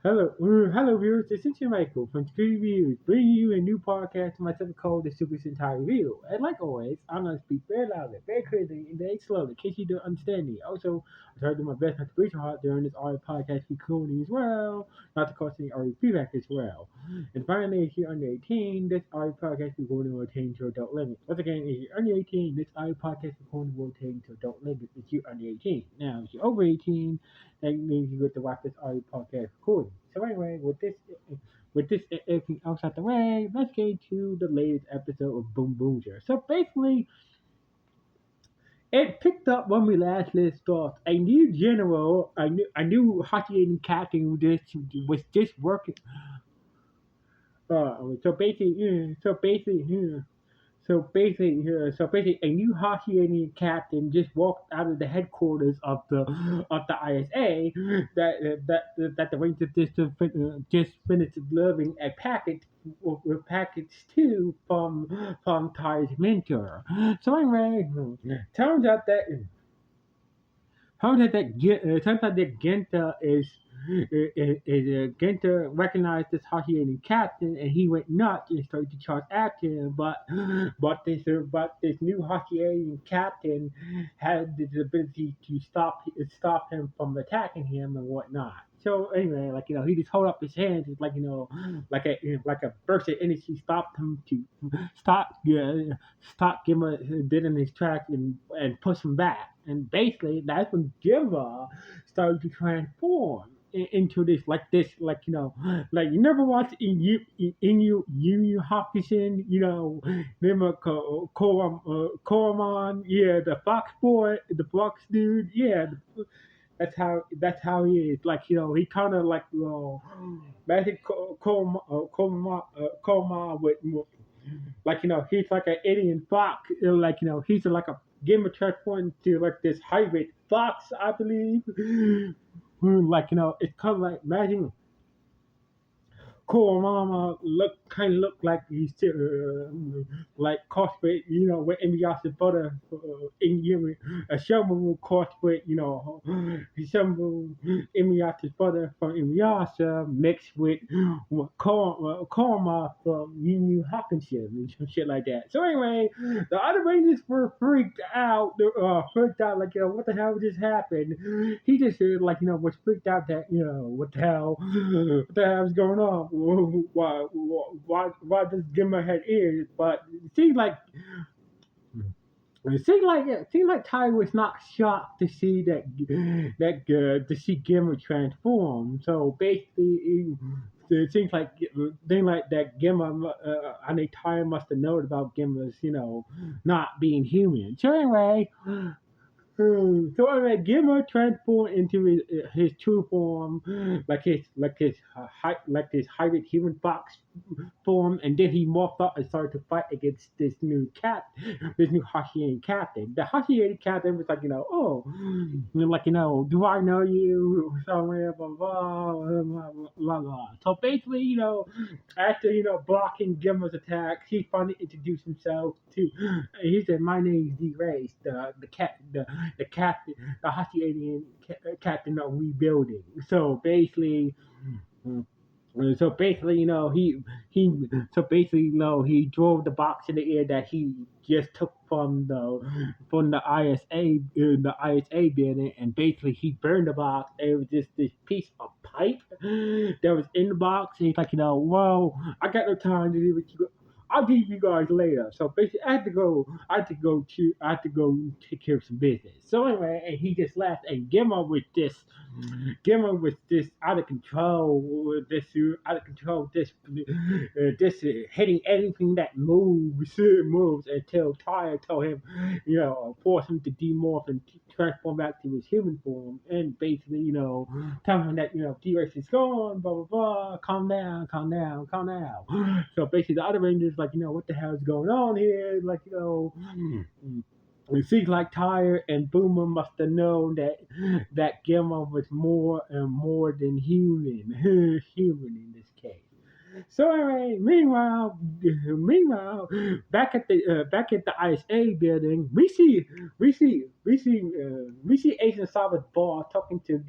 Hello viewers. This is your Michael from Screen Reviews, bringing you a new podcast myself called the Super Sentai Review. And like always, I'm gonna speak very loudly, very clearly, and very slowly, in case you don't understand me. Also, I try to do my best not to break your heart during this audio podcast recording as well, not to cause any audio feedback as well. And finally, if you're under 18, this audio podcast recording will attain to adult limits. Once again, if you're under 18, this audio podcast recording will attain to adult limits if you're under 18. Now, if you're over 18, that means you get to watch this audio podcast recording. So anyway, with this everything else out the way, let's get to the latest episode of Boonboomger. So basically, it picked up when we last left off. A new general, a new Hashiryan Captain was just working. So basically, a new Hashiryan captain just walked out of the headquarters of the ISA that the Rangers just finished delivering a package with package two from Ty's mentor. So anyway, turns out that turns out that Genta is Genta recognized this Hashiryan captain, and he went nuts and started to charge after him. But this new Hashiryan captain had the ability to stop him from attacking him and whatnot. So anyway, he just hold up his hands, it's like a burst of energy stopped him to stop Gimma dead in his tracks and push him back. And basically, that's when Gimma started to transform into like you never watched in you Hawkinson, remember Koromon, yeah, the Fox boy, the Fox dude, yeah, that's how he is. He kind of magic Koromon with he's like an alien fox. He's like a Game of transformed to like this hybrid fox, I believe. It's kind of like imagine Cool Mama look like he's like cosplay, with Inuyasha butter in a Shovel cosplay, Shovel Inuyasha's butter from Inuyasha mixed with Korma from Yu Yu Hakusho and some shit like that. So anyway, the other Rangers were freaked out. What the hell just happened? He just was freaked out that what the hell is going on? Why does Gimma had ears? But it seemed like Ty was not shocked to see to see Gimma transform. So basically, it seems like that Gimma. I think Ty must have known about Gimma's not being human. So anyway. So anyway, Gimma transformed into his true form, like his hybrid human fox form, and then he morphed up and started to fight against this new Hashiryan captain. The Hashiryan captain was do I know you somewhere, blah blah blah blah blah. Blah. So basically, after blocking Gimma's attack, he finally introduced himself to. He said, "My name is Disrace, the captain, the Hashiryan captain of rebuilding." He drove the box in the air that he just took from the ISA building, and basically he burned the box. It was just this piece of pipe that was in the box. And he's like, well, I got no time to do what you. I'll give you guys later. So basically, I had to go take care of some business. So anyway, and he just left, and Gimma was this out of control, hitting anything that moves until Tyre told him, force him to demorph and transform back to his human form, and basically, tell him that, D-Race is gone, blah, blah, blah, calm down. So basically, the other Rangers, what the hell is going on here? It seems like Tyre and Boomer must have known that Gimma was more and more than human, human in this case. So anyway, meanwhile, back at the ISA building, we see Agent Salvador talking to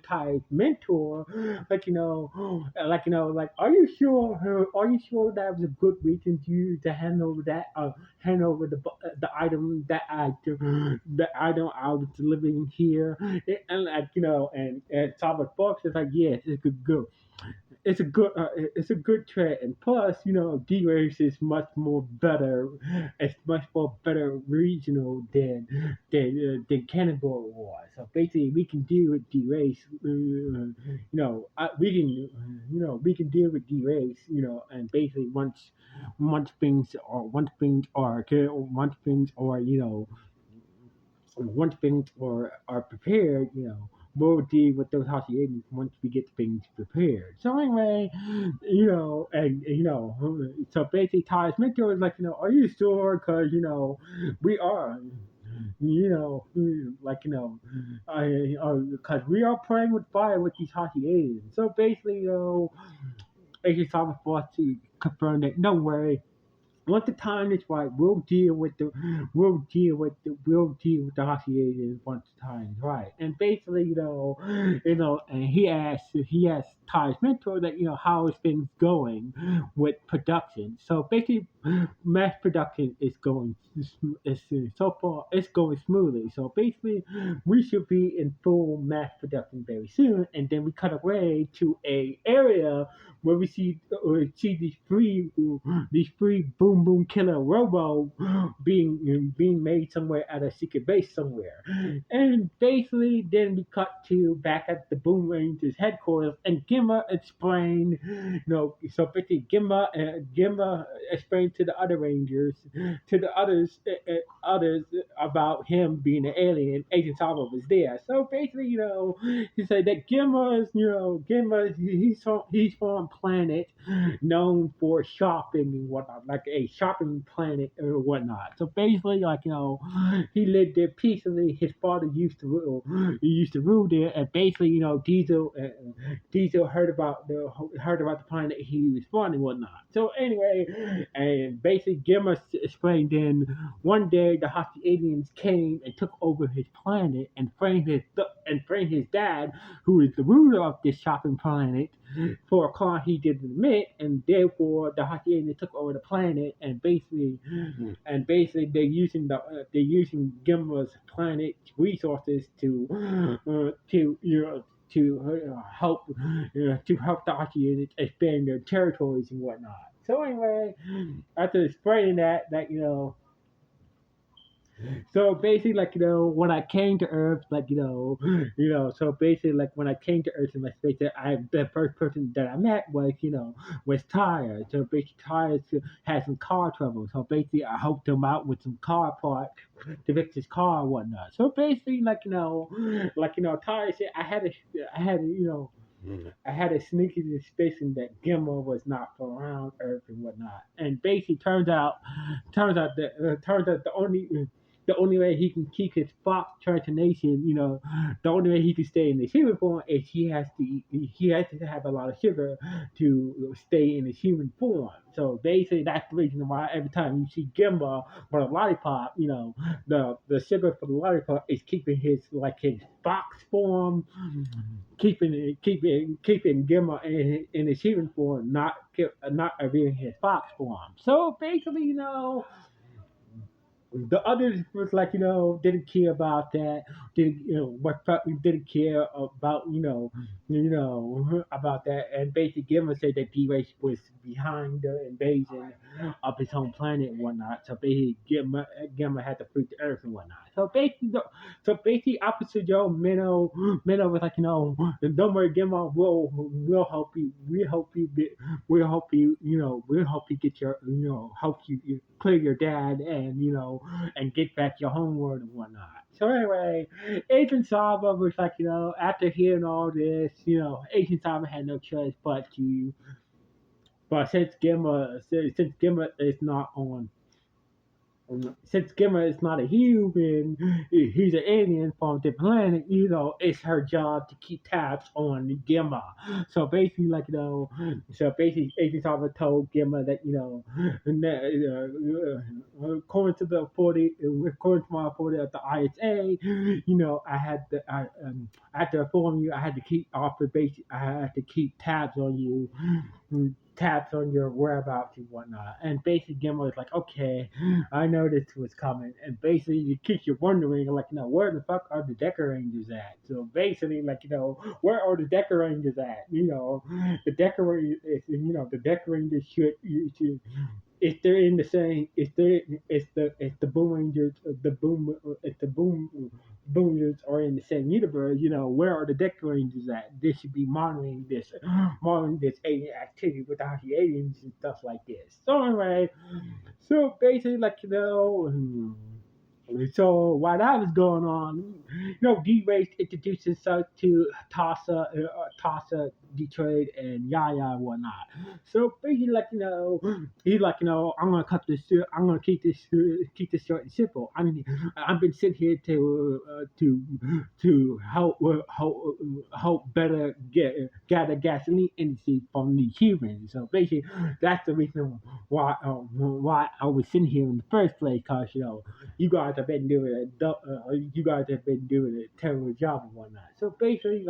Ty's mentor, like, are you sure that was a good reason to you to hand over the item the item I was delivering here, and and Salvador is like, yes, it's good, it's a good trade, and plus, D-Race is much more better. It's much more better regional than Cannonball was. So basically, we can deal with D-Race. We can deal with D-Race. And basically, once things are once things are prepared, we'll deal with those Hashirans once we get things prepared. So anyway, so basically, Ty's mentor is like, are you sure? Because we are. Because we are playing with fire with these Hashi aliens. So basically, Agent Cyber forced to confirm that, don't worry, once the time is right, we'll deal with the Hacienda once the time is right. And basically, and he asked Ty's mentor that, how is things going with production. So basically, mass production is so far it's going smoothly. So basically, we should be in full mass production very soon. And then we cut away to a area where we see these three boom boom killer robo being made somewhere at a secret base somewhere, and basically then we cut to back at the Boom Rangers headquarters, and Gimma explained, so basically Gimma explained to the other Rangers, to the others about him being an alien. Agent Sabo was there, so basically, he said that he's from a planet known for shopping and whatnot, like a shopping planet or whatnot. So basically, he lived there peacefully. His father used to rule there, and basically, Diesel heard about the planet he was from and whatnot. So anyway, and basically, Gimmer explained then one day the Hostile aliens came and took over his planet and framed his dad, who is the ruler of this shopping planet, for a crime he didn't admit, and therefore the Hashiryan took over the planet, and basically they're using Gimba's planet resources to help the Hashiryan expand their territories and whatnot. So anyway, after explaining so basically, when I came to Earth, so basically, when I came to Earth in my space, the first person that I met was Tyre. So basically, Tyre had some car trouble. So basically, I helped him out with some car parts to fix his car and whatnot. So basically, Tyre said, I had a sneaky suspicion that Gimel was not around Earth and whatnot. And basically, turns out the only way he can keep his fox transformation, the only way he can stay in the human form is he has to have a lot of sugar to stay in his human form. So basically, that's the reason why every time you see Gimba for a lollipop, the sugar for the lollipop is keeping his fox form, keeping Gimba in his human form, not revealing his fox form. So basically, the others was didn't care about that, didn't care about about that, and basically Gimma said that D-Race was behind the invasion of his home planet and whatnot. So basically Gimma had to freak the Earth and whatnot. So basically opposite Joe, Minnow was like, don't worry, Gimma, we'll help you, we'll help you get your, help you clear your dad, and get back your homeworld and whatnot. So anyway, Agent Saba was like, after hearing all this, Agent Saba had no choice but since Gemma is not on since Gemma is not a human, he's an alien from the planet. It's her job to keep tabs on Gemma. So basically, Agent Alpha told Gemma that according to my 40 at the ISA, I had to inform you. I had to keep off the base. I had to keep tabs on you, tabs on your whereabouts and whatnot. And basically, Gemma was like, okay, I know this was coming. And basically, you keep you wondering, where the fuck are the Decker Rangers at? So basically, where are the Decker Rangers at? The Decker Rangers should if they're in the same, if the Boom Rangers, if the Boomers are in the same universe, where are the Deck Rangers at? They should be monitoring this alien activity with the aliens and stuff like this. So anyway, so basically, so while that was going on, D-Race introduced himself to Tassa, Detroit, and Yaya and whatnot. So basically, he's like, I'm gonna cut this short. I'm gonna keep this short and simple. I've been sitting here to help better gather gasoline energy from the humans. So basically, that's the reason why I was sitting here in the first place, cause you guys have been doing a terrible job and whatnot. So basically,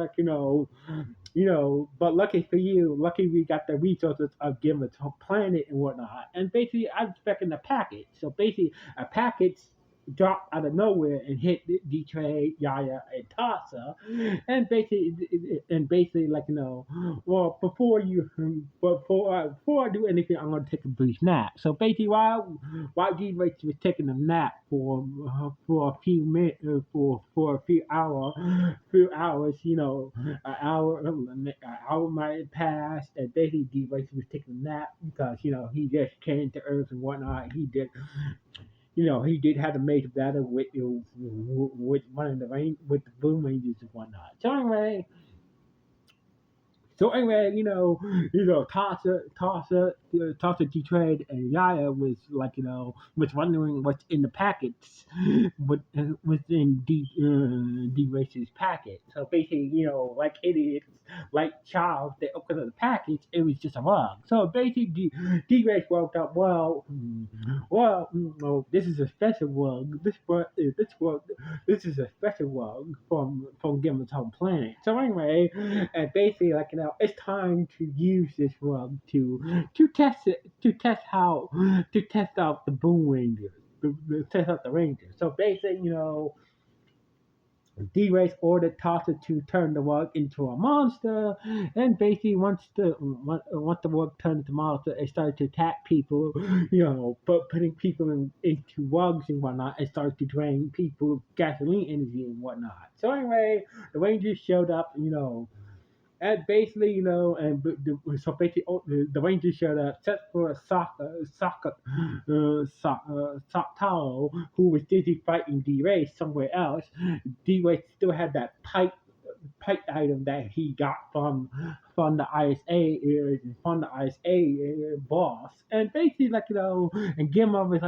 but lucky for you, lucky we got the resources of giving a planet and whatnot. And basically, I'm expecting a package. So basically, a package dropped out of nowhere and hit D-Trade, Yaya, and Tasa. And basically, well, before I do anything, I'm gonna take a brief nap. So basically, while D-Rex was taking a nap for a few minutes, for a few hours, an hour might have passed, and basically D-Rex was taking a nap because he just came to Earth and whatnot. He did have a major battle with one of the with the Boom Rangers and whatnot. So anyway, Tasha Detroit and Yaya was wondering what's in the packets, what's in D Race's packet. So basically, like idiots, like Charles, they opened up the package. It was just a rug. So basically, D Race woke up. Well, this is a special rug. This is a special rug from Gimble's home planet. So anyway, and basically, it's time to use this rug to test it, to test out the Boom Rangers, to test out the Rangers. So basically, D-Race ordered Tasha to turn the rug into a monster, and basically once the rug turned into a monster, it started to attack people, putting people into rugs and whatnot, and started to drain people gasoline energy and whatnot. So anyway, the Rangers showed up, and basically, so basically, the Rangers showed up, except for Taro, who was busy fighting D-Ray somewhere else. D-Ray still had that pipe item that he got from the ISA boss, and basically and Gimma was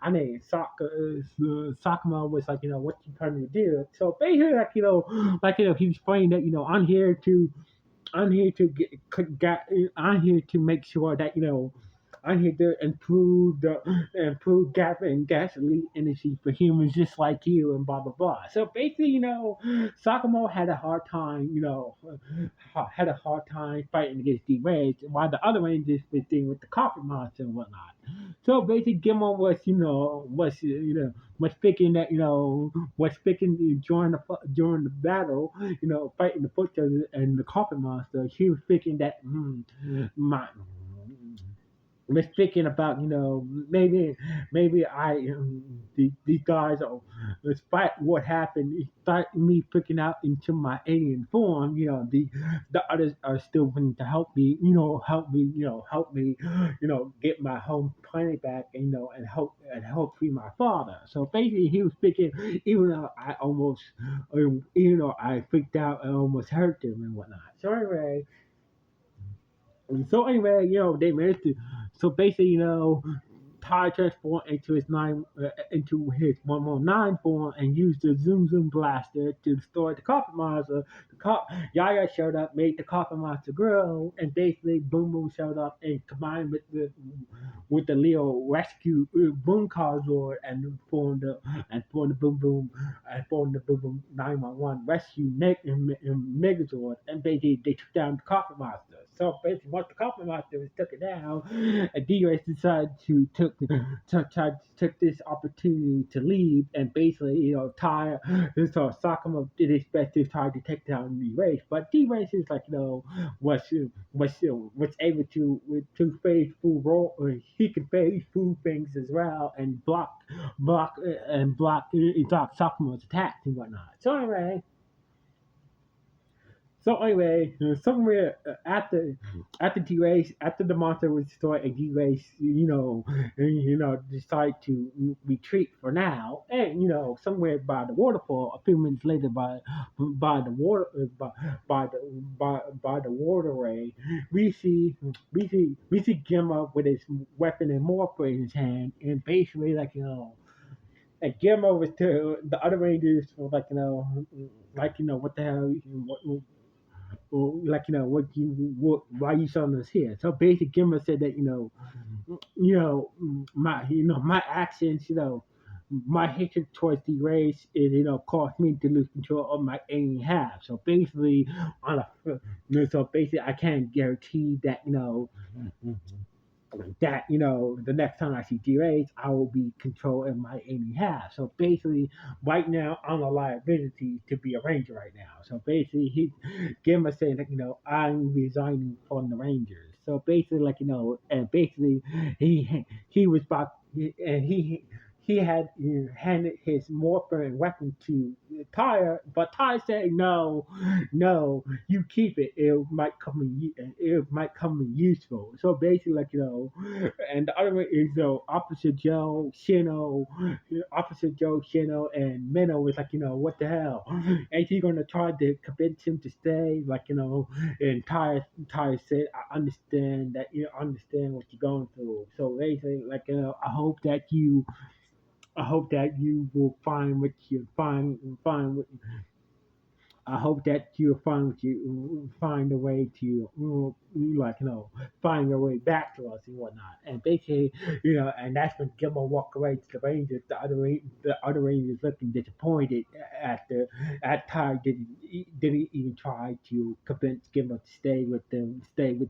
I mean Sakuma was what you trying to do? So basically he was explaining that I'm here to I'm here to make sure that I'm here to improve gap and gasoline energy for humans just like you and blah blah blah. So basically, Sakamo had a hard time, fighting against D-Rays, while the other Rangers was dealing with the carpet monster and whatnot. So basically, Gimmo was thinking that was thinking during the battle, fighting the foot soldiers and the carpet monster. He was thinking that my was thinking about maybe these guys are despite what happened, despite me freaking out into my alien form, the others are still willing to help me, get my home planet back, and help free my father. So basically, he was thinking, even though I freaked out and almost hurt them and whatnot. So anyway, they managed to. So basically, Tai transformed into his 119 form and used the Zoom Zoom blaster to destroy the carpet monster. Yaya showed up, made the carpet monster grow, and basically Boom Boom showed up and combined with the Leo rescue Boom Car Zord and formed the Boom Boom 911 rescue Megazord, and basically they took down the carpet monster. So basically, once the carpet monster was taken down, D-Race decided took this opportunity to leave, and basically, so Sakuma did his best to try to take down D-Race, but D-Race is like, was was able to phase through role, he could phase through things as well and block Sakuma's attacks and whatnot. So anyway, somewhere after D-Race, after the monster was destroyed, and D-Race, decided to retreat for now, and somewhere by the waterfall, a few minutes later, by the water by the waterway, we see Gemma with his weapon and morpher in his hand, and basically and Guillermo was to the other Rangers were what the hell, why you showing us here? So basically, Guillermo said that my actions, my hatred towards the race is caused me to lose control of my alien half. So basically, I can't guarantee that the next time I see D-Race, I will be controlling my alien half. So basically, right now, I'm a liability to be a ranger right now. So basically, Gemma saying that, I'm resigning from the Rangers. So basically, and basically, he was about, and he had handed his morpher and weapon to Tyre, but Tyre said, no, you keep it. It might come in useful. So basically, and the other one is Officer Joe Shino, and Minnow was like, what the hell? Ain't he gonna try to convince him to stay? And Tyre said, I understand that understand what you're going through. So basically, I hope that you will find what you find what I hope that you'll find a way to find your way back to us and whatnot. And basically, and that's when Gilmore walked away to the Rangers. The other Rangers looking disappointed at Ty didn't even try to convince Gilmore to stay with the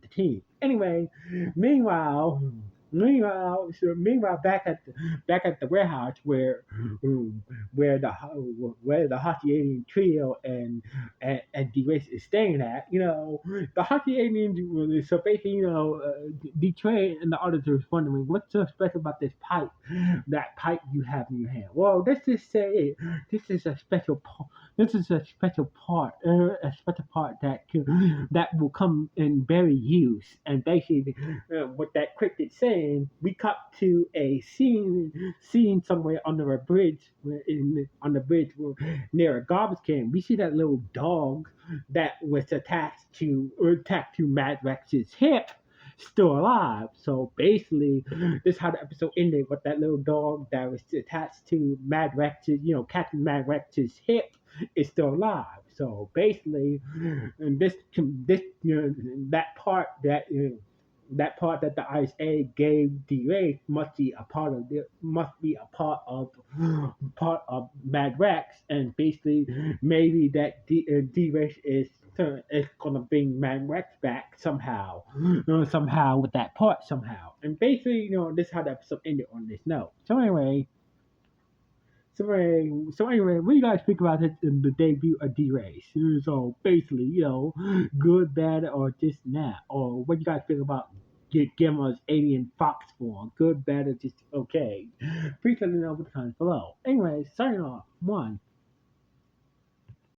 team. Anyway, meanwhile. Meanwhile, back at the warehouse where the hockey alien trio and D-Race is staying at, the hockey alien. So basically, Detroit and the auditors wondering what's so special about that pipe you have in your hand. Well, let's just say this is a special part. This is a special part that will come in very use. And basically, what that cryptid saying, we cut to a scene somewhere under a bridge, on the bridge near a garbage can. We see that little dog that was attached to Mad Rex's hip, still alive. So basically, this is how the episode ended with that little dog that was attached to Captain Mad Rex's hip is still alive. So basically, and this that part that the ISA gave D-Ray must be a part of Mad Rex, and basically maybe that D-Ray is gonna bring Mad Rex back somehow with that part somehow. And basically, this is how the episode ended on this note. So anyway, what do you guys think about the debut of D-Race? So basically, good, bad, or just nah? Or what do you guys think about Gemma's alien fox form? Good, bad, or just okay? Please let me know in the comments below. Anyway, signing off. One.